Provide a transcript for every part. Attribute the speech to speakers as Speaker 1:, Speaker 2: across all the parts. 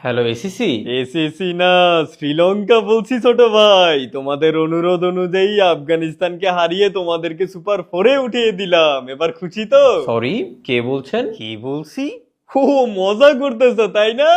Speaker 1: Hello ACC.
Speaker 2: SSC না, শ্রীলঙ্কা বলছি ছোট ভাই। তোমাদের অনুরোধ অনুযায়ী আফগানিস্তানকে হারিয়ে তোমাদেরকে সুপার 4-এ উঠিয়ে দিলাম। এবার খুশি তো?
Speaker 1: সরি, কে বলছেন?
Speaker 2: কি বলছি? ও, মজা করতেছো তাই না?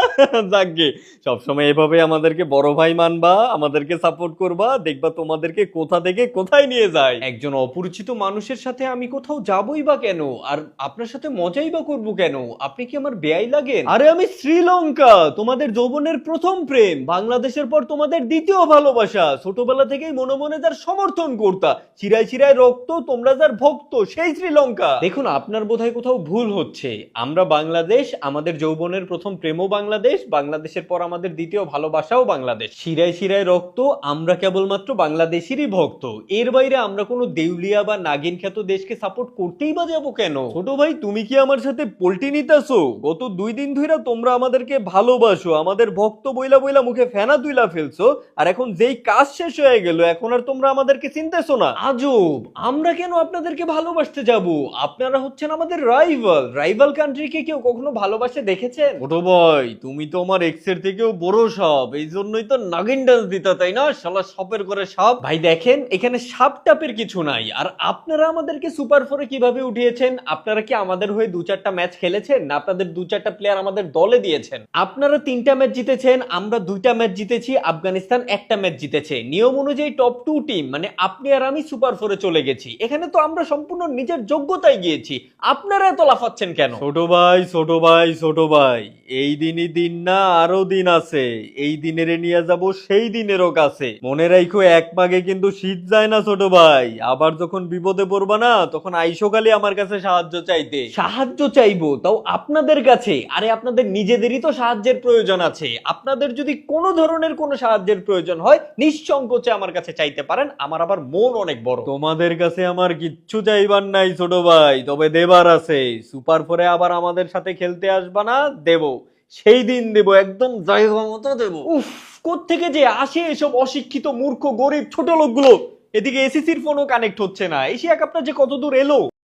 Speaker 2: যাকগে, সবসময় এভাবে আমাদেরকে বড় ভাই মানবা, আমাদেরকে সাপোর্ট করবা, দেখবা তোমাদেরকে কোথা থেকে কোথায় নিয়ে যায়।
Speaker 1: একজন অপরিচিত মানুষের সাথে আমি কোথাও যাবই বা কেন, আর আপনার সাথে মজাই বা করবো কেন? আপনি কি আমার বেয়াই লাগেন?
Speaker 2: আরে আমি শ্রীলঙ্কা, তোমাদের যৌবনের প্রথম প্রেম, বাংলাদেশের পর তোমাদের দ্বিতীয় ভালোবাসা, ছোটবেলা থেকেই মনে মনে যার সমর্থন করতা, চিরায় চিরায় রক্ত, তোমরা যার ভক্ত, সেই শ্রীলঙ্কা।
Speaker 1: দেখুন, আপনার বোধহয় কোথাও ভুল হচ্ছে। আমরা বাংলাদেশ, আমাদের যৌবনের প্রথম প্রেমও বাংলাদেশ, বাংলাদেশের পর আমাদের দ্বিতীয় ভালোবাসাও বাংলাদেশ। শিরায় শিরায় রক্ত, আমরা কেবলমাত্র বাংলাদেশেরই ভক্ত। এর বাইরে আমরা কোনো দেউলিয়া বা নাগিন খ্যাত দেশকে সাপোর্ট করতেই বা যাবো কেন?
Speaker 2: ছোট ভাই, তুমি কি আমার সাথে পল্টি নিতেছো? গত 2 দিন ধরে তোমরা আমাদেরকে ভালোবাসো, আমাদের ভক্ত বইলা বইলা মুখে ফেনা তুইলা ফেলছো, আর এখন যেই কাজ শেষ হয়ে গেল এখন আর তোমরা আমাদেরকে চিনতেছো না।
Speaker 1: আজব, আমরা কেন আপনাদেরকে ভালোবাসতে যাব? আপনারা হচ্ছেন আমাদের রাইভাল। রাইভাল কান্ট্রিকে কেউ কখনো ভালোবাসে দেখেছেন?
Speaker 2: ছোট ভাই, তুমি তো আমার এক্সের থেকেও বড় সাপ, এই জন্যই তো নাগিন ডান্স দিতা তাই না? শালা সাপের করে সাপ।
Speaker 1: ভাই দেখেন, এখানে সাপ টাপের কিছু নাই। আর আপনারা আমাদেরকে সুপার 4-এ কিভাবে উঠিয়েছেন? আপনারা কি আমাদের হয়ে 2-4টা ম্যাচ খেলেছেন, না আপনাদের 2-4টা প্লেয়ার আমাদের দলে দিয়েছেন? আপনারা 3টা ম্যাচ জিতেছেন, আমরা 2টা ম্যাচ জিতেছি, আফগানিস্তান একটা ম্যাচ জিতেছে। নিয়ম অনুযায়ী টপ 2 টিম মানে আপনি আর আমি সুপার 4-এ চলে গেছি। এখানে তো আমরা সম্পূর্ণ নিজের যোগ্যতায় গিয়েছি। আপনারা এত লাফাচ্ছেন কেন?
Speaker 2: ছোট ভাই, ছোট ভাই, ছোট ভাই, এই দিনই দিন না, আরো দিন আছে। এই দিনের নিয়ে যাব সেই দিনেরও কাছে। মনে রাখো, এক মাঘে কিন্তু শীত যায় না ছোট ভাই। আবার যখন বিপদে পড়বা না, তখন আইসো খালি আমার কাছে সাহায্য চাইতে।
Speaker 1: সাহায্য চাইবো, তাও আপনাদের কাছে? আরে আপনাদের নিজেদেরই তো সাহায্যের প্রয়োজন আছে। আপনাদের যদি কোনো ধরনের কোনো সাহায্যের প্রয়োজন হয়, নিঃসংকোচে আমার কাছে চাইতে পারেন। আমার আবার মন অনেক বড়।
Speaker 2: তোমাদের কাছে আমার কিচ্ছু চাইবার নাই ছোট ভাই, তবে দেবার আছে। সুপার 4-এ আবার আমাদের সাথে খেলতে আসবা না, দেব। সেই দিন দেব, একদম জায়গা মতো দেব।
Speaker 1: উফ, কোত্থেকে যে আসে এসব অশিক্ষিত মূর্খ গরিব ছোট লোকগুলো। এদিকে এসিসির ফোনও কানেক্ট হচ্ছে না। এশিয়া কাপটা যে কত দূর এলো!